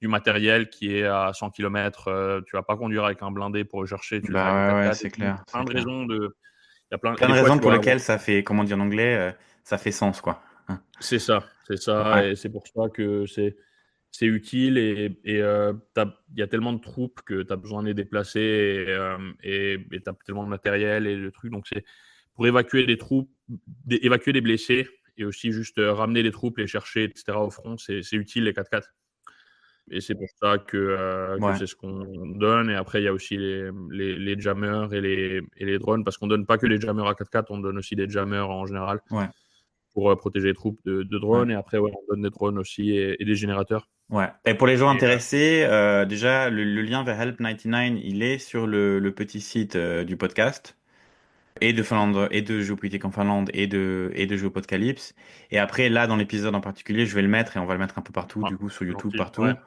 matériel qui est à 100 km, tu vas pas conduire avec un blindé pour le chercher, tu le fais avec un Bah ouais, 4x4. c'est Il y a clair, plein c'est de clair. raisons il y a plein, Plein de des fois, raisons tu pour vas avoir. lesquelles ça fait, comment dire en anglais, ça fait sens, quoi. C'est ça, Ouais, et c'est pour ça que c'est utile et il y a tellement de troupes que tu as besoin de les déplacer et tu as tellement de matériel et de trucs. Donc, c'est pour évacuer des troupes, évacuer des blessés et aussi juste ramener des troupes, les chercher, etc. au front, c'est utile les 4x4. Et c'est pour ça que ouais, c'est ce qu'on donne. Et après, il y a aussi les jammers et les drones, parce qu'on donne pas que les jammers à 4x4, on donne aussi des jammers en général ouais, pour protéger les troupes de ouais. drones. Et après, ouais, on donne des drones aussi et des générateurs. Ouais. Et pour les gens Et, intéressés, déjà, le lien vers Help 99, il est sur le petit site du podcast, et de Finlande, et de Géopolitique en Finlande, et de Géopocalypse. Et après, là, dans l'épisode en particulier, je vais le mettre, et on va le mettre un peu partout, ah, du coup, sur c'est YouTube, gentil. Ouais. partout.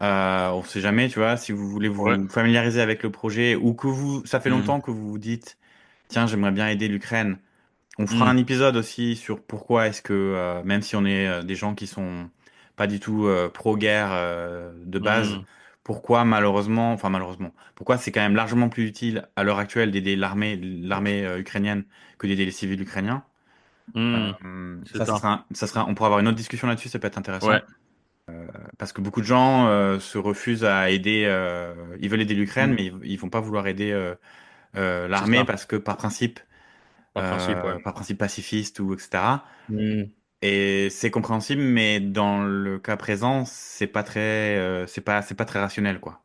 On sait jamais, tu vois, si vous voulez Ouais. vous familiariser avec le projet, ou que ça fait Mm. longtemps que vous vous dites, tiens, j'aimerais bien aider l'Ukraine. On fera un Mm. épisode aussi sur pourquoi est-ce que, même si on est des gens qui sont pas du tout pro-guerre de base, Mm. pourquoi malheureusement, enfin malheureusement, pourquoi c'est quand même largement plus utile à l'heure actuelle d'aider l'armée ukrainienne que d'aider les civils ukrainiens. Mm. C'est Ça, ça. on pourra avoir une autre discussion là-dessus, ça peut être Ouais. intéressant. Parce que beaucoup de gens se refusent à aider, ils veulent aider l'Ukraine, Mm. mais ils vont pas vouloir aider C'est l'armée ça. parce que Par principe, ouais. par principe pacifiste ou etc. Mm. Et c'est compréhensible, mais dans le cas présent, c'est pas très rationnel, quoi.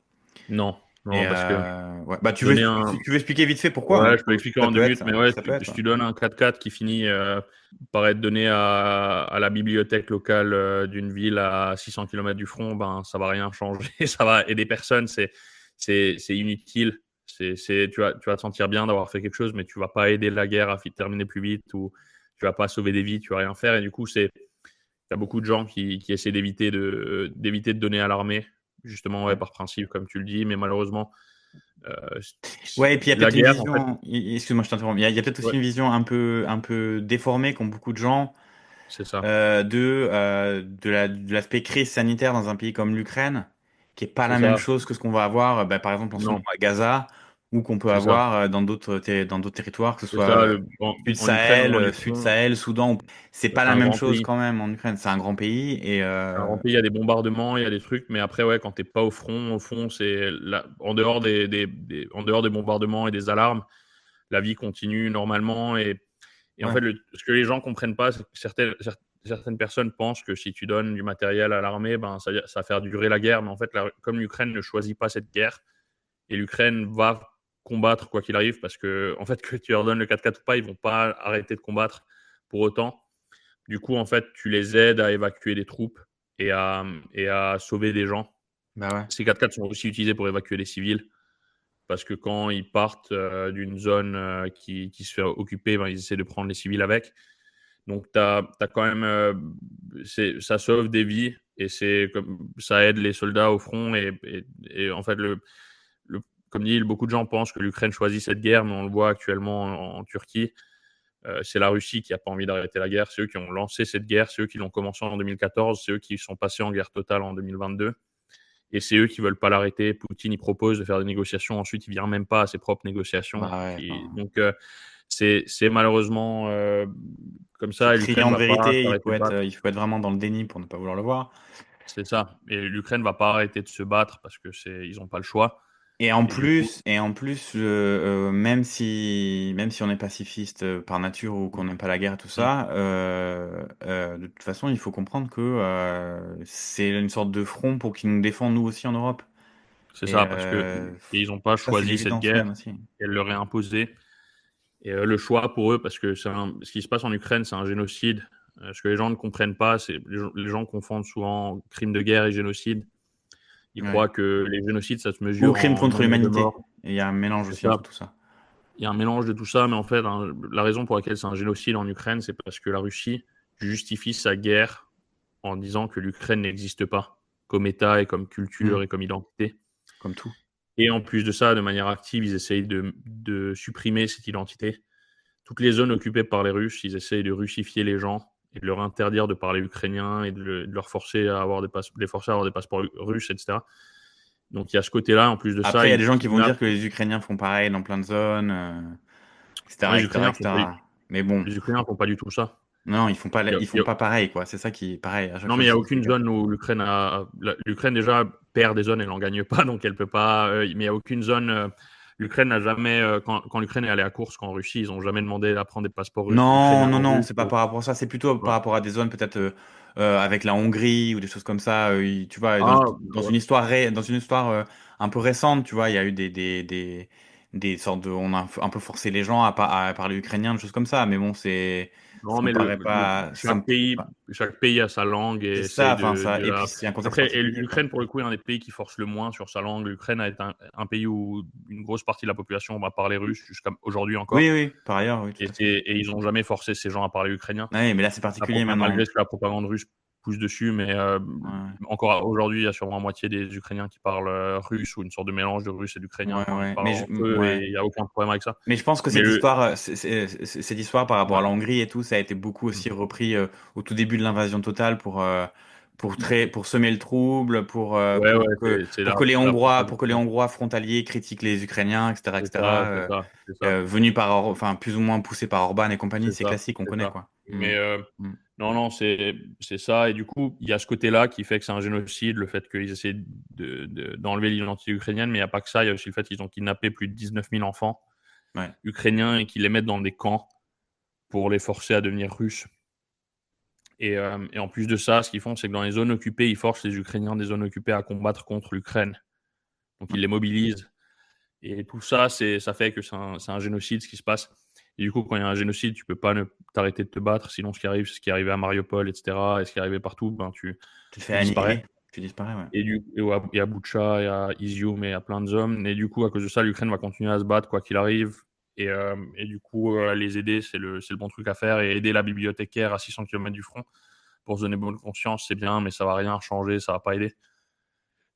Non. Et Non, parce que ouais. Bah, donner si un. tu veux expliquer vite fait pourquoi, hein. Ouais, je peux expliquer en deux minutes, mais ouais, Ça peut être, si ouais. tu donnes un 4x4 qui finit par être donné à la bibliothèque locale d'une ville à 600 km du front, ben ça va rien changer. Ça va aider personne, c'est inutile. Tu vas te sentir bien d'avoir fait quelque chose, mais tu vas pas aider la guerre à terminer plus vite ou tu vas pas sauver des vies, tu vas rien faire. Et du coup, t'as beaucoup de gens qui essaient d'éviter de donner à l'armée, justement, ouais, Ouais. par principe, comme tu le dis, mais malheureusement, euh, Ouais, et puis il y a la peut-être une guerre, en fait, vision, excuse-moi, je t'interromps, il y a peut-être aussi ouais, une vision un peu déformée qu'ont beaucoup de gens c'est ça. de l'aspect crise sanitaire dans un pays comme l'Ukraine, qui est pas C'est la même ça. chose que ce qu'on va avoir, bah, par exemple, en ce moment Non, à Gaza, ou qu'on peut c'est ça. avoir dans d'autres territoires, que ce C'est soit ça. En Ukraine, Sud on Sahel, Soudan. C'est pas c'est la un même grand chose pays. quand même en Ukraine. C'est un grand pays et C'est un grand pays, il y a des bombardements, il y a des trucs, mais après, ouais, quand t'es pas au fond, en dehors en dehors des bombardements et des alarmes, la vie continue normalement. Et en ouais, fait, ce que les gens comprennent pas, c'est que certaines personnes pensent que si tu donnes du matériel à l'armée, ben, ça va faire durer la guerre. Mais en fait, comme l'Ukraine ne choisit pas cette guerre, et l'Ukraine va combattre quoi qu'il arrive, parce que, en fait, que tu leur donnes le 4x4 ou pas, ils vont pas arrêter de combattre pour autant. Du coup, en fait, tu les aides à évacuer des troupes et à sauver des gens. bah ouais, Ces 4x4 sont aussi utilisés pour évacuer des civils, parce que quand ils partent d'une zone qui se fait occuper, ben, ils essaient de prendre les civils avec. Donc, quand même, ça sauve des vies et ça aide les soldats au front. Et en fait, comme dit, beaucoup de gens pensent que l'Ukraine choisit cette guerre, mais on le voit actuellement en Turquie. C'est la Russie qui n'a pas envie d'arrêter la guerre. C'est eux qui ont lancé cette guerre. C'est eux qui l'ont commencé en 2014. C'est eux qui sont passés en guerre totale en 2022. Et c'est eux qui veulent pas l'arrêter. Poutine, il propose de faire des négociations. Ensuite, il vient même pas à ses propres négociations. bah ouais. Enfin, Donc, c'est malheureusement comme ce ça. Et l'Ukraine criant de va pas vérité, s'arrêter de battre. il faut être vraiment dans le déni pour ne pas vouloir le voir. C'est ça. Et l'Ukraine va pas arrêter de se battre parce que ils ont pas le choix. Et du coup, Et en plus, même si on est pacifiste par nature ou qu'on n'aime pas la guerre et tout mm, ça, de toute façon, il faut comprendre que c'est une sorte de front pour qu'ils nous défendent nous aussi en Europe. c'est Et ça, parce que et ils ont pas ça, c'est choisi cette l'évidence même guerre. aussi. Elle leur est imposée. Et le choix pour eux, parce que ce qui se passe en Ukraine, c'est un génocide. Ce que les gens ne comprennent pas, c'est les gens confondent souvent crime de guerre et génocide. Ils Ouais. croient que les génocides, ça se Ou mesure crime en contre nombre de l'humanité. morts. Et il y a un mélange C'est aussi ça. entre tout ça. Il y a un mélange de tout ça, mais en fait, la raison pour laquelle c'est un génocide en Ukraine, c'est parce que la Russie justifie sa guerre en disant que l'Ukraine n'existe pas. comme État et comme culture et comme identité. Comme tout. Et en plus de ça, de manière active, ils essayent de supprimer cette identité. Toutes les zones occupées par les Russes, ils essayent de russifier les gens et de leur interdire de parler ukrainien et de leur forcer à avoir les forcer à avoir des passeports russes, etc. Donc il y a ce côté-là. En plus de ça, Après, il y a ils des gens qui vont kidnappent. dire que les Ukrainiens font pareil dans plein de zones, Non, etc., etc., etc. Mais bon, les Ukrainiens font pas du tout ça. non, Il y a- ils il y font a- pas pareil, quoi. C'est ça qui est pareil. À chaque Non, fois, mais il je n'y a dis que c'est aucune zone où l'Ukraine déjà perd des zones, elle n'en gagne pas, donc elle peut pas. Mais il n'y a aucune zone. L'Ukraine n'a jamais, quand l'Ukraine est allée à Kursk en Russie, ils n'ont jamais demandé à prendre des passeports Non, ukrainiens non, en non, russe. c'est pas par rapport à ça. C'est plutôt par Ouais. rapport à des zones peut-être avec la Hongrie ou des choses comme ça. Tu vois, Ah, dans ouais. une histoire, dans une histoire un peu récente, tu vois, il y a eu des sortes de, on a un peu forcé les gens à parler ukrainien, des choses comme ça. Mais bon, Non, ça me mais paraît pas, chaque pays a sa langue c'est et ça, essaye enfin de ça. Et puis la. c'est un contexte Après, et particulier, quoi. l'Ukraine, pour le coup, est un des pays qui force le moins sur sa langue. L'Ukraine est un pays où une grosse partie de la population va parler russe jusqu'à aujourd'hui Oui, encore. oui, par ailleurs, oui, tout à fait. Et ils n'ont jamais forcé ces gens à parler ukrainien. Oui, mais là, c'est particulier maintenant. Malgré ce que la propagande russe pousse dessus, mais Ouais, encore aujourd'hui, il y a sûrement la moitié des Ukrainiens qui parlent russe ou une sorte de mélange de russe et d'ukrainien ouais, quand ils ouais. parlent entre eux Ouais. et il n'y a aucun problème avec ça. Mais je pense que Mais cette histoire, cette histoire par rapport ouais. à la Hongrie et tout, ça a été beaucoup aussi repris au tout début de l'invasion totale pour semer le trouble, Ouais, ouais, c'est pour que les Hongrois frontaliers critiquent les Ukrainiens, etc., c'est ça, etc. c'est ça, c'est ça. Venus enfin plus ou moins poussés par Orban et compagnie, C'est c'est ça, classique, on c'est connaît ça. quoi. Mm. Mais Mm. non, non, c'est ça. Et du coup, il y a ce côté-là qui fait que c'est un génocide, le fait qu'ils essaient d'enlever l'identité ukrainienne. Mais il n'y a pas que ça. Il y a aussi le fait qu'ils ont kidnappé plus de 19 000 enfants Ouais. ukrainiens et qu'ils les mettent dans des camps pour les forcer à devenir russes. Et en plus de ça, ce qu'ils font, c'est que dans les zones occupées, ils forcent les Ukrainiens des zones occupées à combattre contre l'Ukraine. Donc ils les mobilisent. Et tout ça, ça fait que c'est un génocide, ce qui se passe. Et du coup, quand il y a un génocide, tu peux pas ne t'arrêter de te battre. Sinon, ce qui arrive, c'est ce qui est arrivé à Mariupol, etc., et ce qui est arrivé partout, ben, Tu te fais tu disparais. annihiler, tu disparais, ouais. Et à Boucha, et à Izium, et à plein de zones. Et du coup, à cause de ça, l'Ukraine va continuer à se battre, quoi qu'il arrive. Et du coup, les aider, c'est le bon truc à faire. Et aider la bibliothécaire à 600 km du front pour se donner bonne conscience, c'est bien, mais ça va rien changer, ça va pas aider.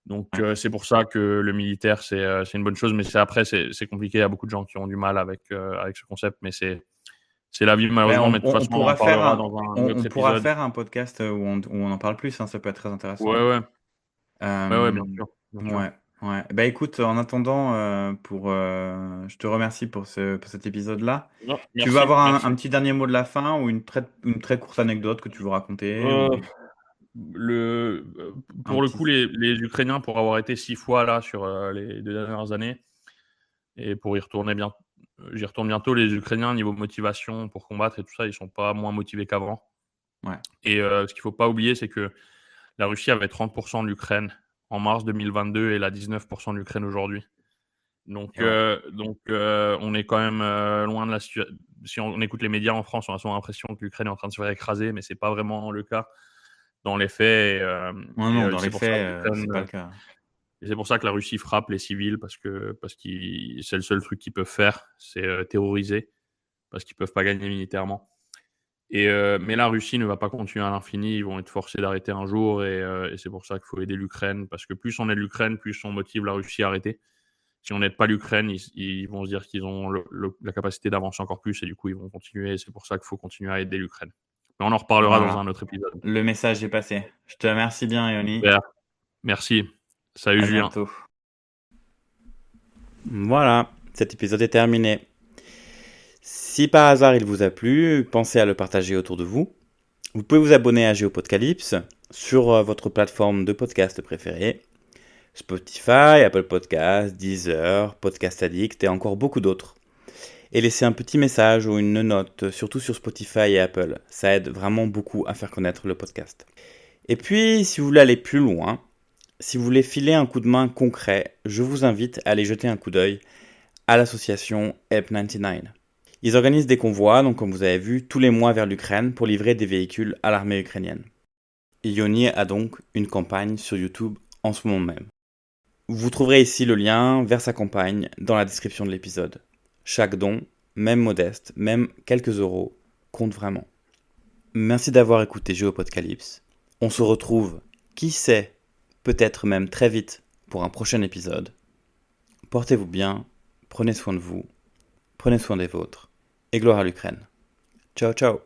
Donc Ouais. c'est pour ça que le militaire c'est une bonne chose, mais c'est compliqué. Il y a beaucoup de gens qui ont du mal avec ce concept, mais c'est la vie Ben, malheureusement. Mais de toute façon, on en parlera dans un on autre pourra épisode. faire un podcast où on en parle plus, hein, ça peut être très intéressant. Ouais, ouais, ouais, ouais, bien Euh, sûr, bien sûr. ouais, ouais. Bah écoute, en attendant, je te remercie pour cet épisode-là. Non, Tu veux merci, avoir merci. un petit dernier mot de la fin ou une très courte anecdote que tu veux raconter Euh, ou le un pour le coup, petit. les Ukrainiens, pour avoir été 6 fois là sur les 2 dernières années et pour y retourner bien, j'y retourne bientôt. Les Ukrainiens, niveau motivation pour combattre et tout ça, ils sont pas moins motivés qu'avant. Ouais, Et ce qu'il faut pas oublier, c'est que la Russie avait 30% de l'Ukraine en mars 2022 et elle a 19% de l'Ukraine aujourd'hui. Donc, et ouais. on est quand même loin de la situation. Si on écoute les médias en France, on a souvent l'impression que l'Ukraine est en train de se faire écraser, mais c'est pas vraiment le cas dans les faits. Non, non, dans les faits, c'est pas le cas. Et c'est pour ça que la Russie frappe les civils parce que c'est le seul truc qu'ils peuvent faire, c'est terroriser parce qu'ils peuvent pas gagner militairement. Mais la Russie ne va pas continuer à l'infini. Ils vont être forcés d'arrêter un jour et c'est pour ça qu'il faut aider l'Ukraine parce que plus on aide l'Ukraine, plus on motive la Russie à arrêter. Si on n'aide pas l'Ukraine, ils vont se dire qu'ils ont la capacité d'avancer encore plus et du coup ils vont continuer. C'est pour ça qu'il faut continuer à aider l'Ukraine. Mais on en reparlera dans Voilà, un autre épisode. le message est passé. Je te remercie bien, Ioni. Super. Merci. Salut À Julien. bientôt. Voilà, cet épisode est terminé. Si par hasard il vous a plu, pensez à le partager autour de vous. Vous pouvez vous abonner à Géopocalypse sur votre plateforme de podcast préférée. Spotify, Apple Podcasts, Deezer, Podcast Addict et encore beaucoup d'autres. Et laissez un petit message ou une note, surtout sur Spotify et Apple. Ça aide vraiment beaucoup à faire connaître le podcast. Et puis, si vous voulez aller plus loin, si vous voulez filer un coup de main concret, je vous invite à aller jeter un coup d'œil à l'association Help 99. Ils organisent des convois, donc comme vous avez vu, tous les mois vers l'Ukraine pour livrer des véhicules à l'armée ukrainienne. Ioni a donc une campagne sur YouTube en ce moment même. Vous trouverez ici le lien vers sa campagne dans la description de l'épisode. Chaque don, même modeste, même quelques euros, compte vraiment. Merci d'avoir écouté Géopocalypse. On se retrouve, qui sait, peut-être même très vite pour un prochain épisode. Portez-vous bien, prenez soin de vous, prenez soin des vôtres, et gloire à l'Ukraine. Ciao ciao.